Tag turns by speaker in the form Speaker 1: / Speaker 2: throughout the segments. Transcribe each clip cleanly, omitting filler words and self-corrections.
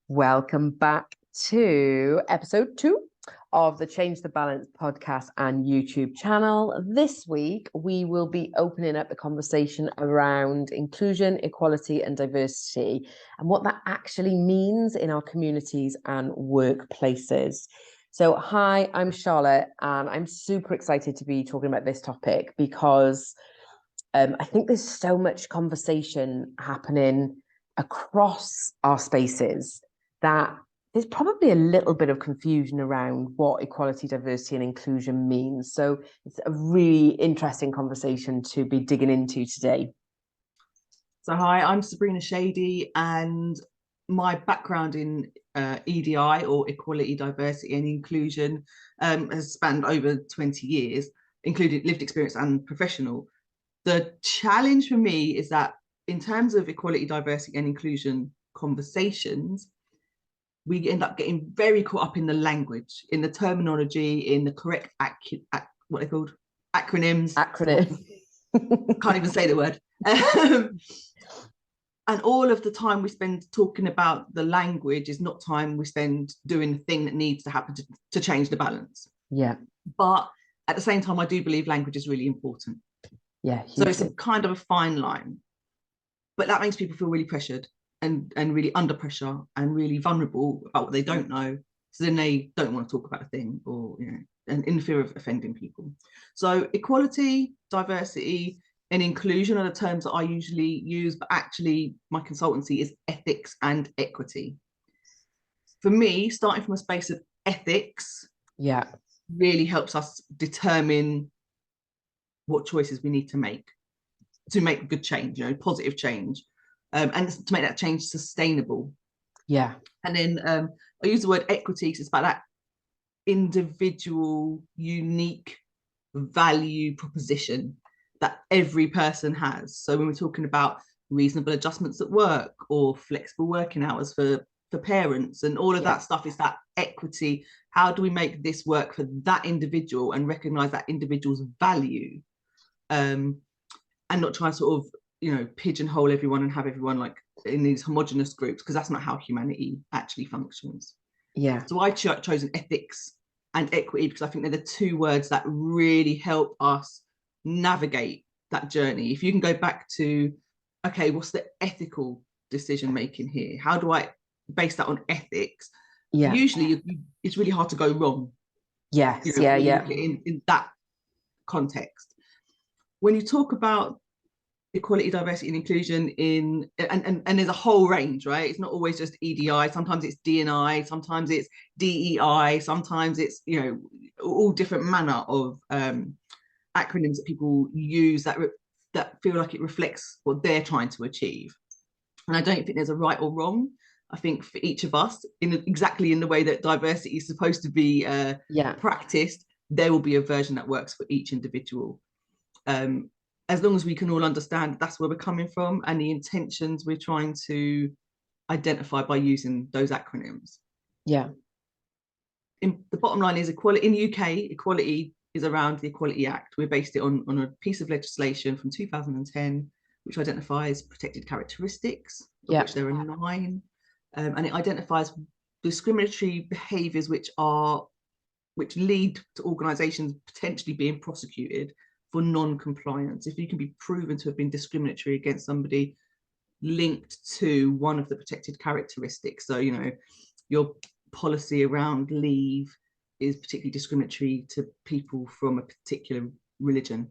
Speaker 1: Welcome back to episode 2 of the Change the Balance podcast and YouTube channel. This week, we will be opening up the conversation around inclusion, equality, and diversity, and what that actually means in our communities and workplaces. So, hi, I'm Charlotte, and I'm super excited to be talking about this topic because I think there's so much conversation happening across our spaces that there's probably a little bit of confusion around what equality, diversity, and inclusion means. So it's a really interesting conversation to be digging into today.
Speaker 2: So hi, I'm Sabrina Shadie, and my background in EDI, or equality, diversity, and inclusion, has spanned over 20 years, including lived experience and professional. The challenge for me is that in terms of equality, diversity, and inclusion conversations, we end up getting very caught up in the language, in the terminology, in the correct what they're called acronyms. Can't even say the word. And all of the time we spend talking about the language is not time we spend doing the thing that needs to happen to change the balance.
Speaker 1: Yeah.
Speaker 2: But at the same time, I do believe language is really important.
Speaker 1: Yeah.
Speaker 2: So it's a kind of a fine line. But that makes people feel really pressured and really under pressure and really vulnerable about what they don't know. So then they don't want to talk about a thing, or, and in fear of offending people. So equality, diversity, and inclusion are the terms that I usually use, but actually my consultancy is ethics and equity. For me, starting from a space of ethics really helps us determine what choices we need to make good change, positive change, and to make that change sustainable.
Speaker 1: Yeah.
Speaker 2: And then I use the word equity because it's about that individual, unique value proposition that every person has. So when we're talking about reasonable adjustments at work or flexible working hours for parents and all of that stuff, is that equity. How do we make this work for that individual and recognize that individual's value, and not try to sort of pigeonhole everyone and have everyone like in these homogenous groups, because that's not how humanity actually functions. So I chosen ethics and equity because I think they're the two words that really help us navigate that journey. If you can go back to, okay, what's the ethical decision making here? How do I base that on ethics? Usually it's really hard to go wrong. In that context. When you talk about equality, diversity, and inclusion and there's a whole range, right? It's not always just EDI. Sometimes it's D&I, sometimes it's DEI, sometimes it's all different manner of acronyms that people use that feel like it reflects what they're trying to achieve. And I don't think there's a right or wrong. I think for each of us, exactly in the way that diversity is supposed to be practiced, there will be a version that works for each individual. As long as we can all understand that's where we're coming from and the intentions we're trying to identify by using those acronyms. The bottom line is equality. In the UK, equality is around the Equality Act. We based it on a piece of legislation from 2010, which identifies protected characteristics, of which there are 9. And it identifies discriminatory behaviours which lead to organisations potentially being prosecuted for non-compliance. If you can be proven to have been discriminatory against somebody linked to one of the protected characteristics, so your policy around leave is particularly discriminatory to people from a particular religion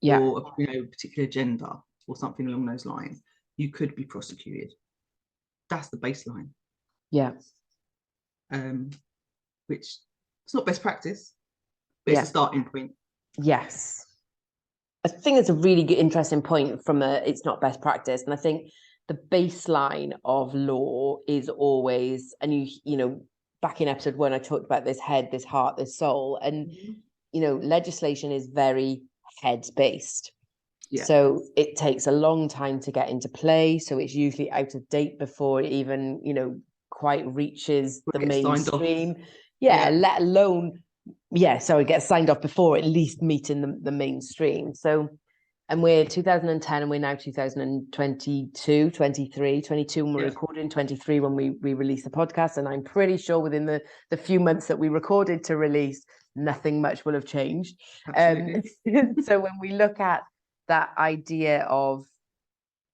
Speaker 2: or a particular gender or something along those lines, you could be prosecuted. That's the baseline. Which it's not best practice, but it's a starting point.
Speaker 1: I think it's a really good, interesting point from it's not best practice. And I think the baseline of law is always, and back in episode 1, I talked about this head, this heart, this soul. And, legislation is very head-based. So it takes a long time to get into play. So it's usually out of date before it even, quite reaches the mainstream. Let alone, get signed off before at least meeting the mainstream. So And we're 2010 and we're now 2022, 23, 22 when we're recording, 23 when we release the podcast. And I'm pretty sure within the few months that we recorded to release, nothing much will have changed. So when we look at that idea of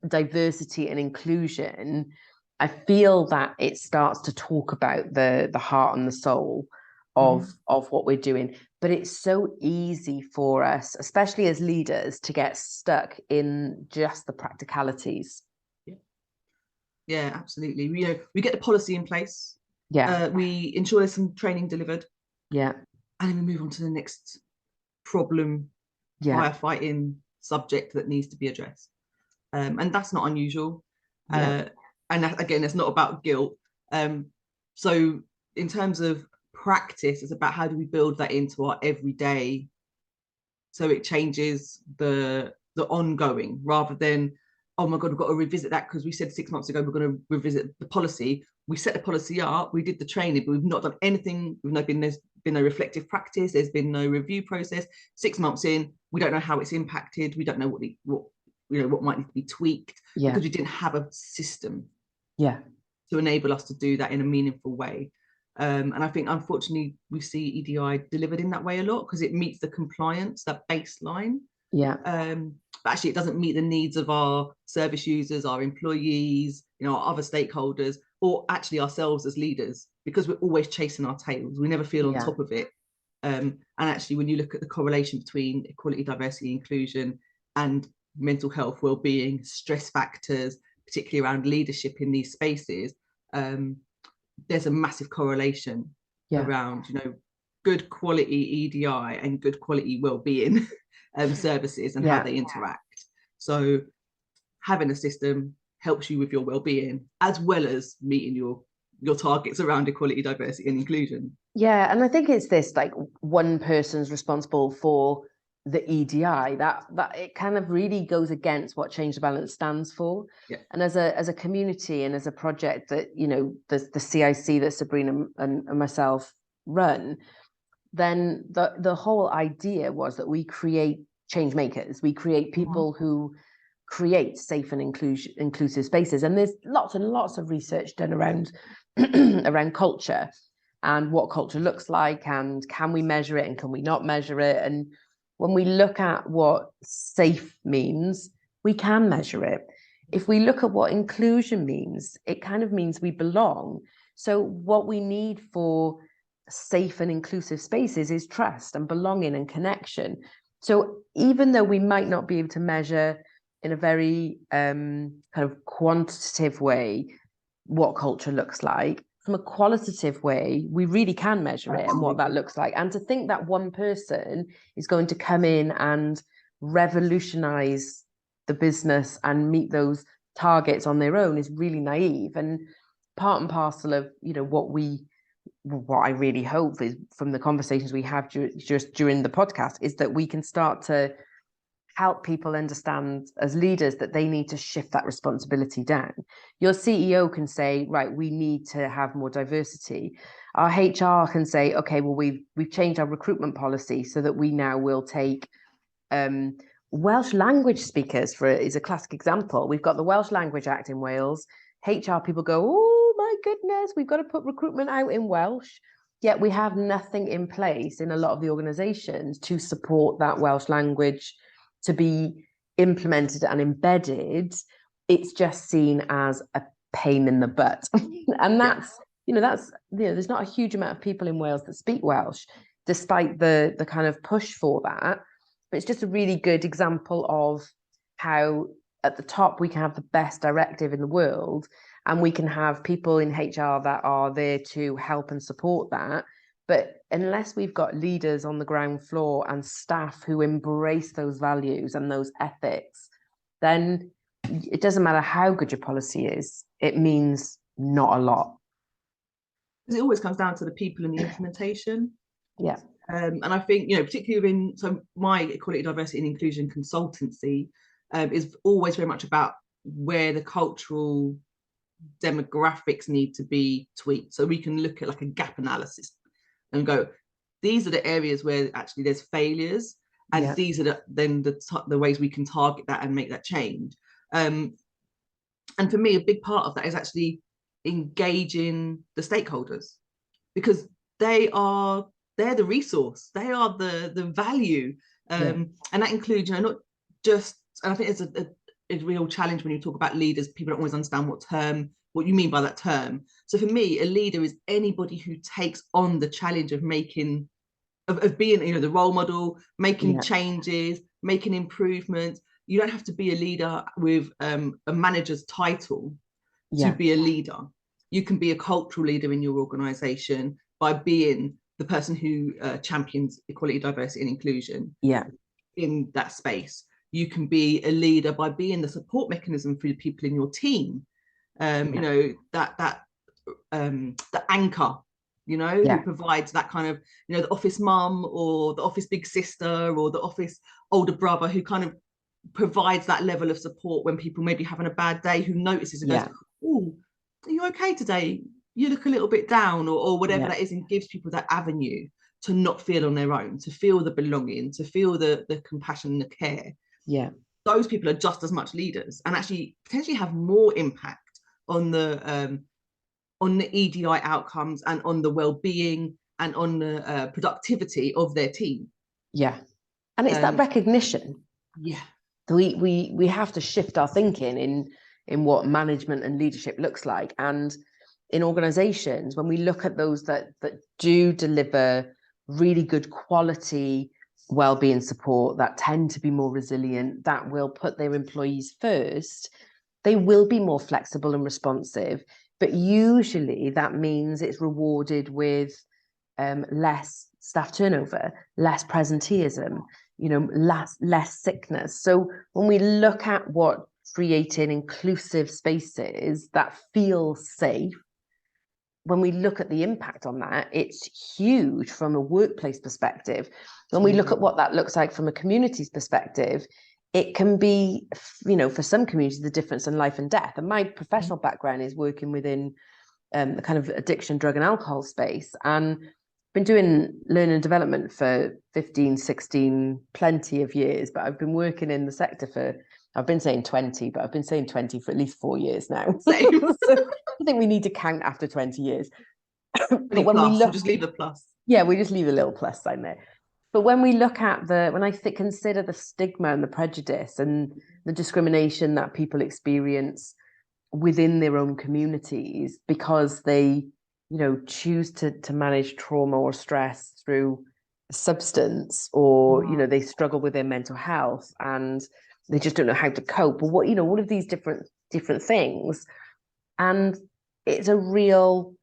Speaker 1: diversity and inclusion, I feel that it starts to talk about the heart and the soul of what we're doing. But it's so easy for us, especially as leaders, to get stuck in just the practicalities.
Speaker 2: Yeah, absolutely. We get the policy in place.
Speaker 1: Yeah.
Speaker 2: We ensure there's some training delivered.
Speaker 1: Yeah.
Speaker 2: And then we move on to the next problem, firefighting subject that needs to be addressed. And that's not unusual. And that, again, it's not about guilt. So in terms of practice, it's about how do we build that into our everyday so it changes the ongoing, rather than, oh my God, we've got to revisit that because we said 6 months ago we're going to revisit the policy. We set the policy up, we did the training, but we've not done anything. There's been no reflective practice, there's been no review process. 6 months in, we don't know how it's impacted, we don't know what might need to be tweaked, because we didn't have a system to enable us to do that in a meaningful way. And I think, unfortunately, we see EDI delivered in that way a lot because it meets the compliance, that baseline. But actually, it doesn't meet the needs of our service users, our employees, our other stakeholders, or actually ourselves as leaders, because we're always chasing our tails. We never feel on top of it. And actually, when you look at the correlation between equality, diversity, inclusion, and mental health, well-being, stress factors, particularly around leadership in these spaces, there's a massive correlation around, good quality EDI and good quality well-being services and how they interact. So having a system helps you with your well-being, as well as meeting your targets around equality, diversity, and inclusion.
Speaker 1: Yeah, and I think it's this, like, one person's responsible for the EDI, that it kind of really goes against what Change the Balance stands for. And as a community and as a project that the CIC that Sabrina and myself run, then the whole idea was that we create change makers, we create people who create safe and inclusive spaces. And there's lots and lots of research done around around culture and what culture looks like, and can we measure it and can we not measure it. And when we look at what safe means, we can measure it. If we look at what inclusion means, it kind of means we belong. So what we need for safe and inclusive spaces is trust and belonging and connection. So even though we might not be able to measure in a very kind of quantitative way what culture looks like, from a qualitative way, we really can measure it and what that looks like. And to think that one person is going to come in and revolutionize the business and meet those targets on their own is really naive. And part and parcel of what I really hope is, from the conversations we have just during the podcast, is that we can start to help people understand as leaders that they need to shift that responsibility down. Your CEO can say, right, we need to have more diversity. Our HR can say, okay, well, we've changed our recruitment policy so that we now will take Welsh language speakers is a classic example. We've got the Welsh Language Act in Wales. HR people go, oh my goodness, we've got to put recruitment out in Welsh. Yet we have nothing in place in a lot of the organizations to support that Welsh language to be implemented and embedded. It's just seen as a pain in the butt. And there's not a huge amount of people in Wales that speak Welsh, despite the kind of push for that. But it's just a really good example of how at the top we can have the best directive in the world, and we can have people in HR that are there to help and support that. But unless we've got leaders on the ground floor and staff who embrace those values and those ethics, then it doesn't matter how good your policy is, it means not a lot.
Speaker 2: Because it always comes down to the people and the implementation.
Speaker 1: Yeah.
Speaker 2: And I think, particularly so my equality, diversity and inclusion consultancy is always very much about where the cultural demographics need to be tweaked. So we can look at like a gap analysis and go, these are the areas where actually there's failures. And these are the ways we can target that and make that change. And for me, a big part of that is actually engaging the stakeholders, because they're the resource, they are the value, and that includes, not just, and I think it's a real challenge when you talk about leaders. People don't always understand what you mean by that term. So for me, a leader is anybody who takes on the challenge of being, the role model, making changes, making improvements. You don't have to be a leader with a manager's title to be a leader. You can be a cultural leader in your organization by being the person who champions equality, diversity, and inclusion in that space. You can be a leader by being the support mechanism for the people in your team. The anchor, who provides that kind of, the office mum or the office big sister or the office older brother, who kind of provides that level of support when people may be having a bad day, who notices and goes, oh, are you okay today? You look a little bit down, or whatever that is, and gives people that avenue to not feel on their own, to feel the belonging, to feel the compassion and the care. Those people are just as much leaders, and actually potentially have more impact on the EDI outcomes and on the well-being and on the productivity of their team.
Speaker 1: And it's that recognition. We have to shift our thinking in what management and leadership looks like. And in organizations, when we look at those that do deliver really good quality well-being support, that tend to be more resilient, that will put their employees first, they will be more flexible and responsive. But usually that means it's rewarded with less staff turnover, less presenteeism, less sickness. So when we look at what creating inclusive spaces that feel safe, when we look at the impact on that, it's huge from a workplace perspective. When we look at what that looks like from a community's perspective, it can be, for some communities, the difference in life and death. And my professional background is working within the kind of addiction, drug and alcohol space, and been doing learning and development for 15, 16, plenty of years, but I've been working in the sector I've been saying 20, but I've been saying 20 for at least 4 years now. So I think we need to count after 20 years. But when
Speaker 2: we'll just leave the plus.
Speaker 1: Yeah, we just leave a little plus sign there. But when we look at consider the stigma and the prejudice and the discrimination that people experience within their own communities because they, choose to manage trauma or stress through substance, or, they struggle with their mental health and they just don't know how to cope, or all of these different things. And it's a real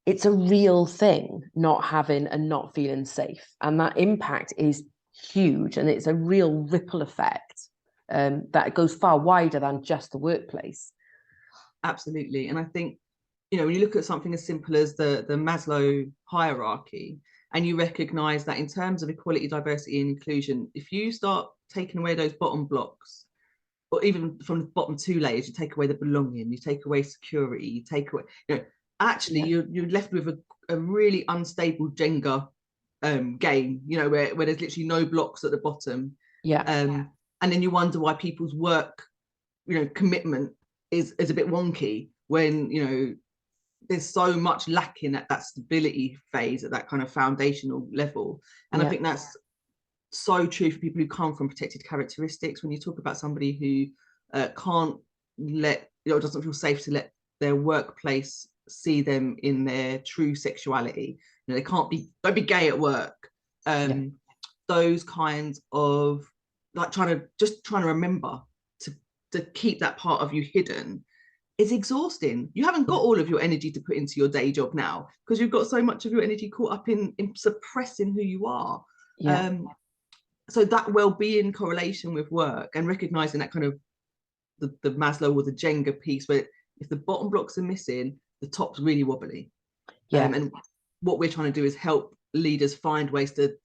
Speaker 1: thing, not having and not feeling safe. And that impact is huge. And it's a real ripple effect that goes far wider than just the workplace.
Speaker 2: Absolutely. And I think, when you look at something as simple as the Maslow hierarchy, and you recognize that in terms of equality, diversity, and inclusion, if you start taking away those bottom blocks, or even from the bottom 2 layers, you take away the belonging, you take away security, you take away, you're left with a really unstable Jenga game, where there's literally no blocks at the bottom. And then you wonder why people's work, commitment is a bit wonky when, there's so much lacking at that stability phase, at that kind of foundational level. And I think that's so true for people who come from protected characteristics. When you talk about somebody who can't doesn't feel safe to let their workplace see them in their true sexuality, they don't be gay at work. Those kinds of trying to remember to keep that part of you hidden is exhausting. You haven't got all of your energy to put into your day job now because you've got so much of your energy caught up in suppressing who you are. So that well-being correlation with work, and recognizing that kind of the Maslow or the Jenga piece, where if the bottom blocks are missing, the top's really wobbly. And what we're trying to do is help leaders find ways to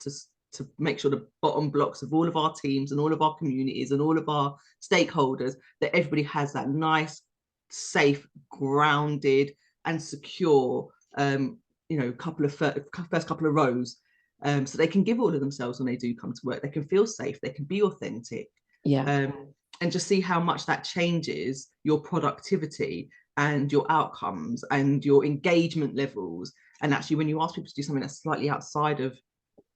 Speaker 2: make sure the bottom blocks of all of our teams and all of our communities and all of our stakeholders, that everybody has that nice, safe, grounded and secure first couple of rows, so they can give all of themselves when they do come to work. They can feel safe, they can be authentic, and just see how much that changes your productivity and your outcomes and your engagement levels. And actually, when you ask people to do something that's slightly outside of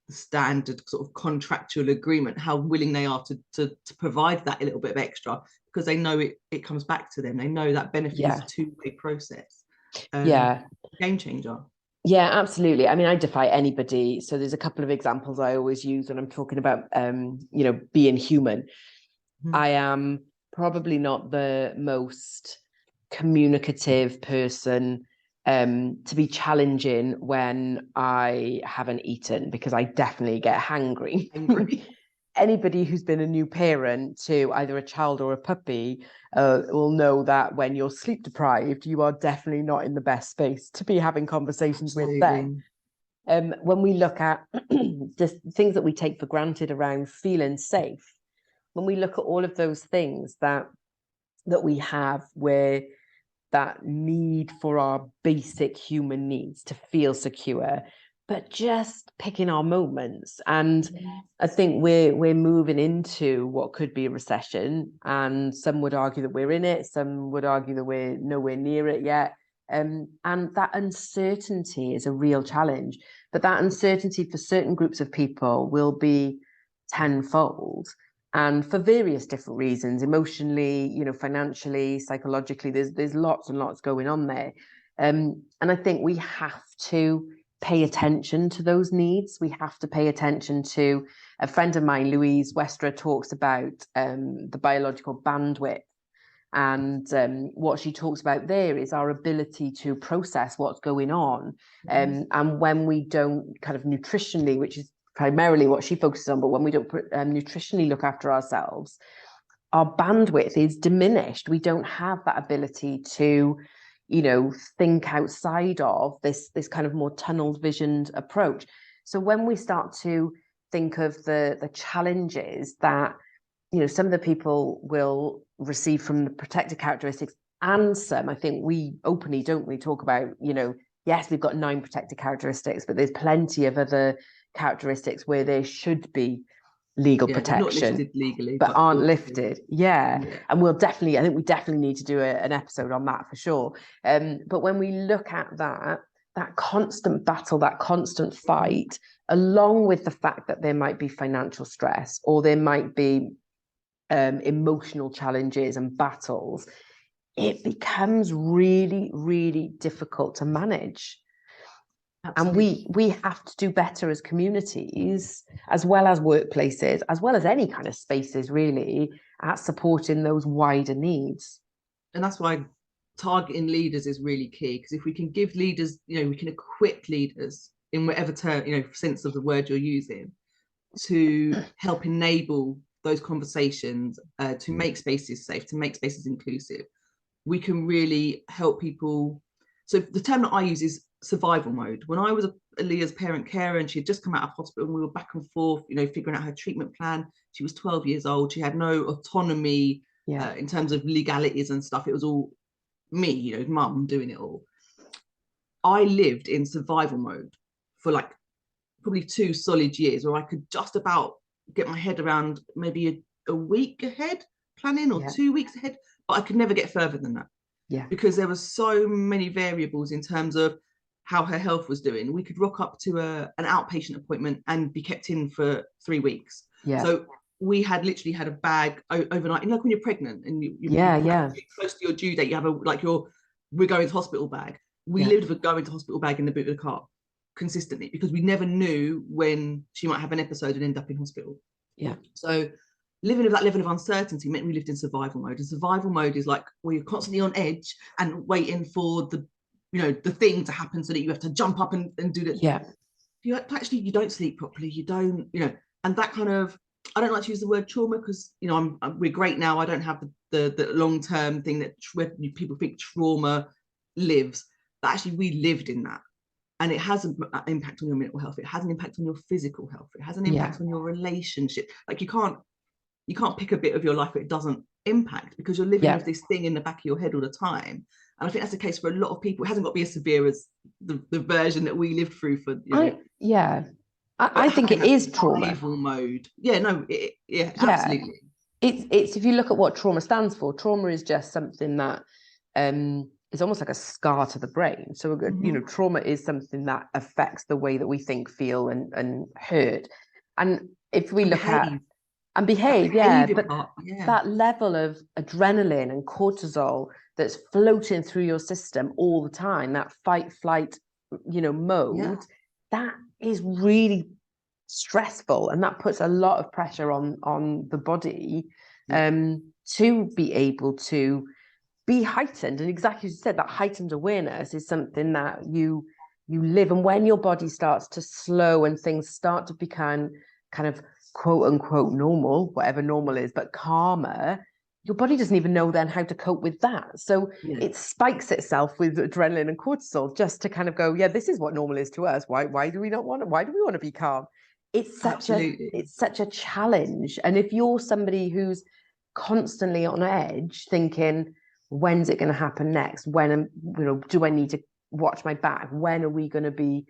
Speaker 2: the standard sort of contractual agreement, how willing they are to provide that a little bit of extra, because they know it comes back to them. They know that benefit is a two-way process. Game changer.
Speaker 1: Yeah, absolutely. I mean, I defy anybody. So there's a couple of examples I always use when I'm talking about, being human. I am probably not the most communicative person to be challenging when I haven't eaten, because I definitely get hangry. Anybody who's been a new parent to either a child or a puppy will know that when you're sleep deprived, you are definitely not in the best space to be having conversations with them. When we look at just things that we take for granted around feeling safe, when we look at all of those things that we have, where that need for our basic human needs to feel secure, but just picking our moments. And I think we're moving into what could be a recession, and some would argue that we're in it, some would argue that we're nowhere near it yet. And that uncertainty is a real challenge, but that uncertainty for certain groups of people will be tenfold, and for various different reasons, emotionally, financially, psychologically. There's lots and lots going on there, and I think we have to pay attention to those needs. We have to pay attention to, a friend of mine, Louise Westra, talks about the biological bandwidth, and what she talks about there is our ability to process what's going on, and when we don't kind of nutritionally, which is primarily what she focuses on, but when we don't nutritionally look after ourselves, our bandwidth is diminished. We don't have that ability to think outside of this kind of more tunnel visioned approach. So when we start to think of the challenges that some of the people will receive from the protected characteristics, and some, I think we openly, don't we, talk about, yes, we've got 9 protected characteristics, but there's plenty of other characteristics where there should be legal protection, not
Speaker 2: listed legally,
Speaker 1: but aren't lifted. And we'll definitely, I think we definitely need to do an episode on that for sure. But when we look at that constant battle, that constant fight, along with the fact that there might be financial stress, or there might be emotional challenges and battles, it becomes really, really difficult to manage. Absolutely. And we have to do better as communities, as well as workplaces, as well as any kind of spaces, really, at supporting those wider needs.
Speaker 2: And that's why targeting leaders is really key, because if we can give leaders, we can equip leaders in whatever term, sense of the word you're using, to help enable those conversations, to make spaces safe, to make spaces inclusive. We can really help people. So the term that I use is survival mode. When I was Aaliyah's parent carer, and she had just come out of hospital, and we were back and forth, figuring out her treatment plan. She was 12 years old. She had no autonomy in terms of legalities and stuff. It was all me, mum doing it all. I lived in survival mode for probably 2 solid years, where I could just about get my head around maybe a week ahead planning, or 2 weeks ahead, but I could never get further than that. Because there were so many variables in terms of how her health was doing. We could rock up to an outpatient appointment and be kept in for 3 weeks. So we had literally had a bag overnight. When you're pregnant and you're close to your due date, you have we're going to hospital bag. We lived with a going to hospital bag in the boot of the car consistently, because we never knew when she might have an episode and end up in hospital. So living with that level of uncertainty meant we lived in survival mode. And survival mode is you're constantly on edge and waiting for the thing to happen, so that you have to jump up and do that. You don't sleep properly. You don't, and that kind of, I don't like to use the word trauma, because we're great now. I don't have the long-term thing that people think trauma lives, but actually we lived in that. And it has an impact on your mental health. It has an impact on your physical health. It has an impact on your relationship. You can't pick a bit of your life that it doesn't impact, because you're living with this thing in the back of your head all the time. And I think that's the case for a lot of people. It hasn't got to be as severe as the version that we lived through for.
Speaker 1: I think it is trauma.
Speaker 2: Survival mode. Yeah, no,
Speaker 1: Yeah.
Speaker 2: absolutely.
Speaker 1: It's if you look at what trauma stands for, trauma is just something that is almost like a scar to the brain. So, you know, trauma is something that affects the way that we think, feel, and hurt. And if we look at and behave, but that level of adrenaline and cortisol that's floating through your system all the time, that fight, flight, you know, mode, that is really stressful, and that puts a lot of pressure on the body to be able to be heightened. And exactly as you said, that heightened awareness is something that you live, and when your body starts to slow and things start to become kind of quote unquote normal, whatever normal is, but calmer, your body doesn't even know then how to cope with that. So it spikes itself with adrenaline and cortisol just to kind of go, yeah, this is what normal is to us. Why do we want to be calm? It's such a challenge. And if you're somebody who's constantly on edge thinking, when's it going to happen next? When, you know, do I need to watch my back? When are we going to be,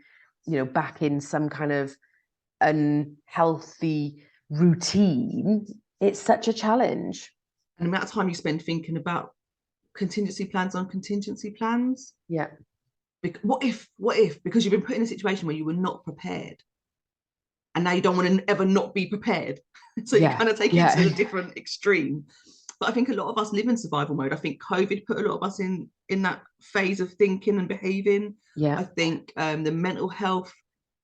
Speaker 1: you know, back in some kind of unhealthy routine? It's such a challenge.
Speaker 2: And the amount of time you spend thinking about contingency plans on contingency plans.
Speaker 1: Yeah.
Speaker 2: What if? Because you've been put in a situation where you were not prepared, and now you don't want to ever not be prepared. So you kind of take it to a different extreme. But I think a lot of us live in survival mode. I think COVID put a lot of us in that phase of thinking and behaving.
Speaker 1: Yeah.
Speaker 2: I think the mental health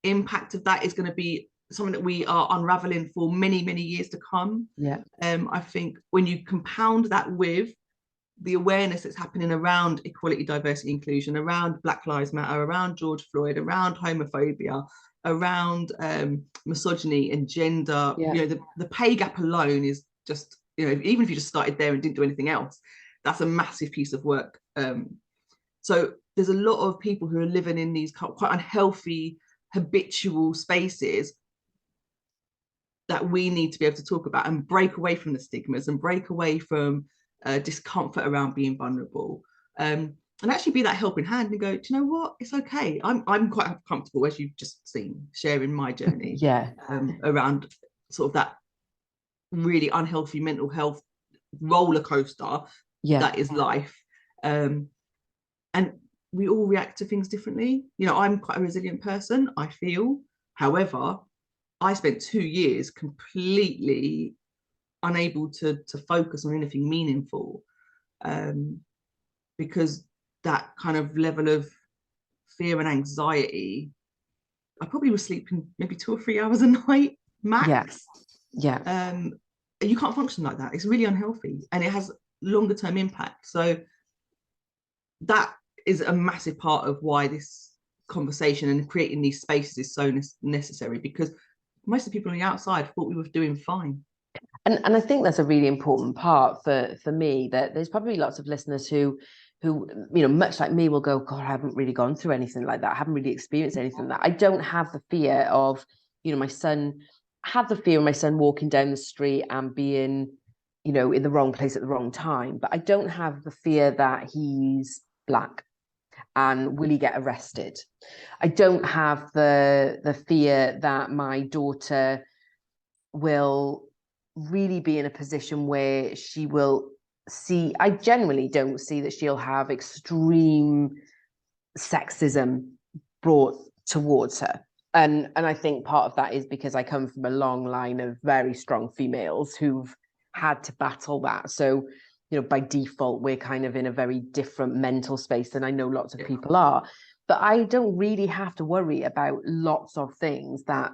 Speaker 2: impact of that is going to be something that we are unraveling for many, many years to come.
Speaker 1: Yeah.
Speaker 2: I think when you compound that with the awareness that's happening around equality, diversity, inclusion, around Black Lives Matter, around George Floyd, around homophobia, around misogyny and gender, you know, the pay gap alone is just, you know, even if you just started there and didn't do anything else, that's a massive piece of work. So there's a lot of people who are living in these quite unhealthy, habitual spaces that we need to be able to talk about and break away from the stigmas and break away from discomfort around being vulnerable, and actually be that helping hand and go, do you know what, it's okay. I'm quite comfortable, as you've just seen, sharing my journey around sort of that really unhealthy mental health roller coaster that is life. And we all react to things differently. You know, I'm quite a resilient person, I feel. However, I spent 2 years completely unable to focus on anything meaningful, because that kind of level of fear and anxiety, I probably was sleeping maybe 2 or 3 hours a night max. You can't function like that. It's really unhealthy, and it has longer term impact. So that is a massive part of why this conversation and creating these spaces is so necessary, because most of the people on the outside thought we were doing fine.
Speaker 1: And I think that's a really important part for me, that there's probably lots of listeners who, you know, much like me, will go, God, I haven't really gone through anything like that. I haven't really experienced anything like that. I don't have the fear of, you know, my son walking down the street and being, you know, in the wrong place at the wrong time. But I don't have the fear that he's Black and will he get arrested. I don't have the fear that my daughter will really be in a position where she will see, I generally don't see that she'll have extreme sexism brought towards her. And I think part of that is because I come from a long line of very strong females who've had to battle that. So, you know, by default, we're kind of in a very different mental space than I know lots of people are. But I don't really have to worry about lots of things that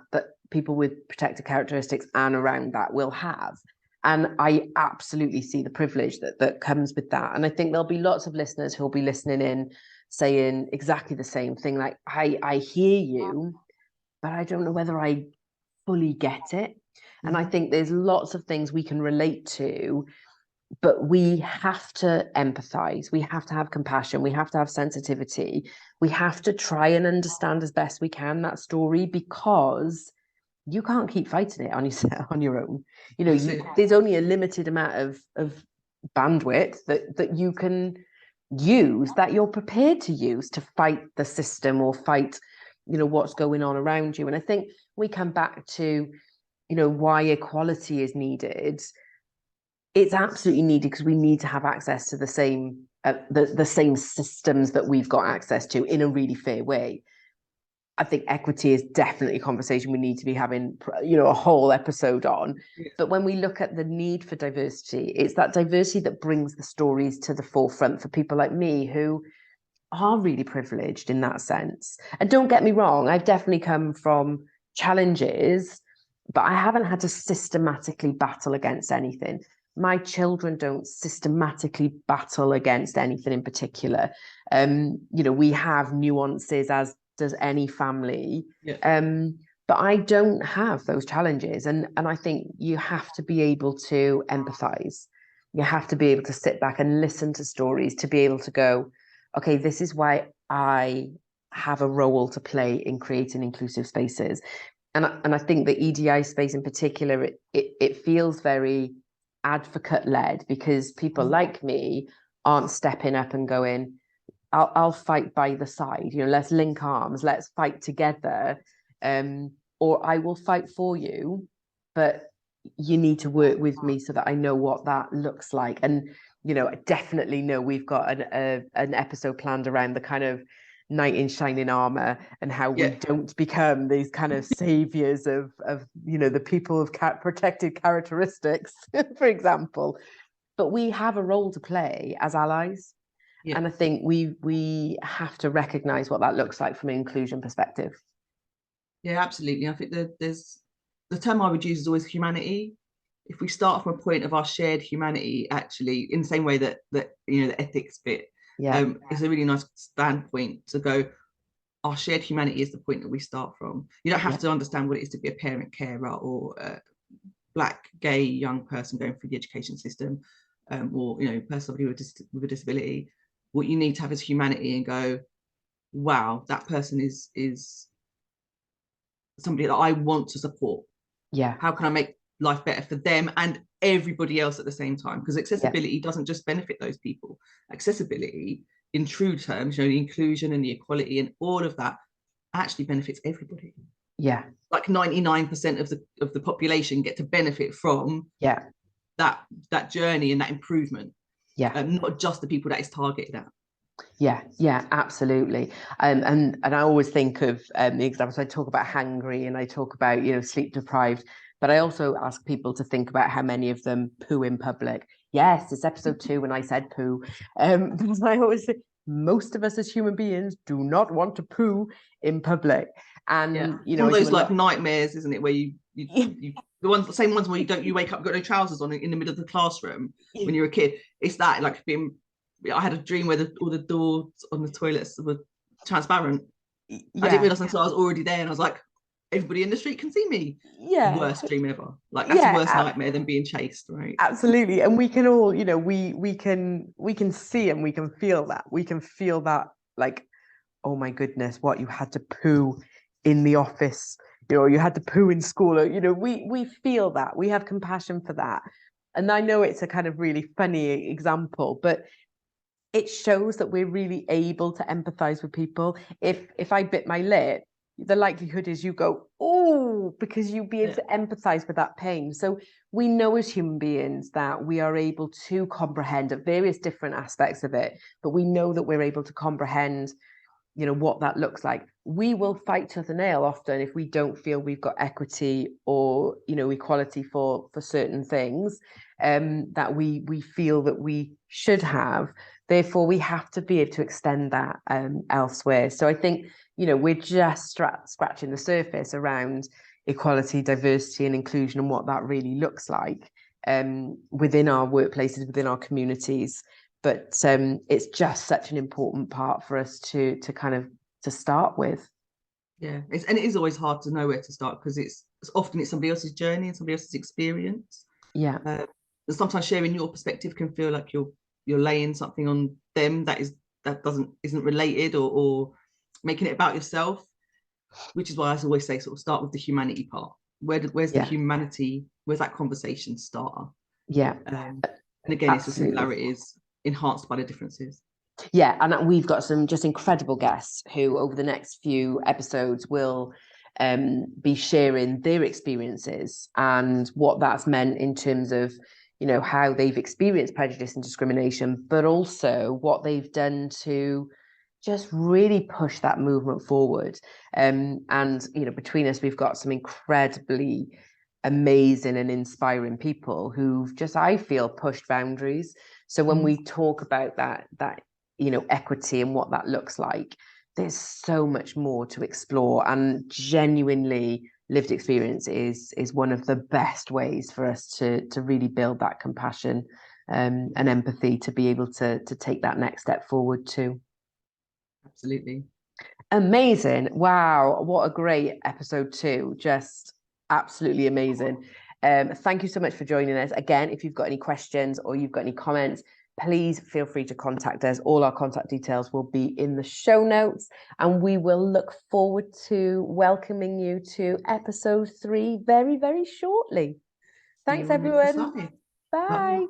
Speaker 1: people with protected characteristics and around that will have. And I absolutely see the privilege that comes with that. And I think there'll be lots of listeners who'll be listening in saying exactly the same thing. Like, I hear you, but I don't know whether I fully get it. And I think there's lots of things we can relate to, but we have to empathize. We have to have compassion. We have to have sensitivity. We have to try and understand as best we can that story, because you can't keep fighting it on your own. You know, there's only a limited amount of bandwidth that you can use, that you're prepared to use to fight the system or fight what's going on around you. And I think we come back to, why equality is needed. It's absolutely needed because we need to have access to the same the same systems that we've got access to in a really fair way. I think equity is definitely a conversation we need to be having, a whole episode on. Yeah. But when we look at the need for diversity, it's that diversity that brings the stories to the forefront for people like me who are really privileged in that sense. And don't get me wrong, I've definitely come from challenges, but I haven't had to systematically battle against anything. My children don't systematically battle against anything in particular. We have nuances, as does any family. Yeah. But I don't have those challenges. And I think you have to be able to empathize. You have to be able to sit back and listen to stories to be able to go, okay, this is why I have a role to play in creating inclusive spaces. And I think the EDI space in particular, it feels very advocate-led because people like me aren't stepping up and going, I'll fight by the side, let's link arms, let's fight together, or I will fight for you, but you need to work with me so that I know what that looks like. And I definitely know we've got an episode planned around the kind of knight in shining armor and how we don't become these kind of saviors of the people of protected characteristics, for example. But we have a role to play as allies. Yeah. And I think we have to recognize what that looks like from an inclusion perspective.
Speaker 2: Yeah, absolutely. I think there's the term I would use is always humanity. If we start from a point of our shared humanity, actually, in the same way that the ethics bit, is a really nice standpoint to go. Our shared humanity is the point that we start from. You don't have to understand what it is to be a parent, carer, or a Black, gay young person going through the education system, or somebody with a disability. What you need to have is humanity and go, wow, that person is somebody that I want to support.
Speaker 1: Yeah.
Speaker 2: How can I make life better for them and everybody else at the same time? Because accessibility doesn't just benefit those people. Accessibility, in true terms, the inclusion and the equality and all of that actually benefits everybody.
Speaker 1: Yeah.
Speaker 2: Like 99% of the population get to benefit from that journey and that improvement.
Speaker 1: Yeah.
Speaker 2: Not just the people that it's targeted at.
Speaker 1: Yeah, absolutely. And I always think of the examples. I talk about hangry and I talk about, sleep deprived, but I also ask people to think about how many of them poo in public. Yes, it's episode 2 when I said poo. Because I always say most of us as human beings do not want to poo in public. And,
Speaker 2: one of those like nightmares, isn't it? Where you the same ones where you wake up, got no trousers on in the middle of the classroom when you're a kid. It's that like being. I had a dream where all the doors on the toilets were transparent. Yeah. I didn't realize until I was already there, and I was like, everybody in the street can see me. Yeah. Worst dream ever. Like that's a worse nightmare than being chased, right?
Speaker 1: Absolutely. And we can all, we can see and we can feel that. We can feel that like, oh my goodness, what you had to poo in the office, you had to poo in school. We feel that. We have compassion for that. And I know it's a kind of really funny example, but it shows that we're really able to empathize with people. If I bit my lip, the likelihood is you go, oh, because you'll be able to empathize with that pain. So we know as human beings that we are able to comprehend at various different aspects of it, but we know that we're able to comprehend, what that looks like. We will fight tooth and nail often if we don't feel we've got equity or, equality for certain things that we feel that we should have. Therefore, we have to be able to extend that elsewhere. So I think, we're just scratching the surface around equality, diversity and inclusion and what that really looks like within our workplaces, within our communities. But it's just such an important part for us to kind of to start with.
Speaker 2: Yeah, and it is always hard to know where to start because it's often somebody else's journey and somebody else's experience.
Speaker 1: Yeah.
Speaker 2: And sometimes sharing your perspective can feel like you're laying something on them that isn't related or making it about yourself, which is why I always say sort of start with the humanity part. Where's the humanity? Where's that conversation starter?
Speaker 1: Yeah.
Speaker 2: And again, it's the similarities enhanced by the differences.
Speaker 1: Yeah, and we've got some just incredible guests who over the next few episodes will be sharing their experiences and what that's meant in terms of, you know, how they've experienced prejudice and discrimination, but also what they've done to just really push that movement forward. And, you know, between us, we've got some incredibly amazing and inspiring people who've just, I feel, pushed boundaries. So when we talk about that, you know, equity and what that looks like, there's so much more to explore, and genuinely lived experience is one of the best ways for us to really build that compassion and empathy to be able to take that next step forward too.
Speaker 2: Absolutely.
Speaker 1: Amazing. Wow, what a great episode 2. Just absolutely amazing. Thank you so much for joining us. Again, if you've got any questions or you've got any comments, please feel free to contact us. All our contact details will be in the show notes, and we will look forward to welcoming you to episode 3 very, very shortly. Thanks, everyone. Bye.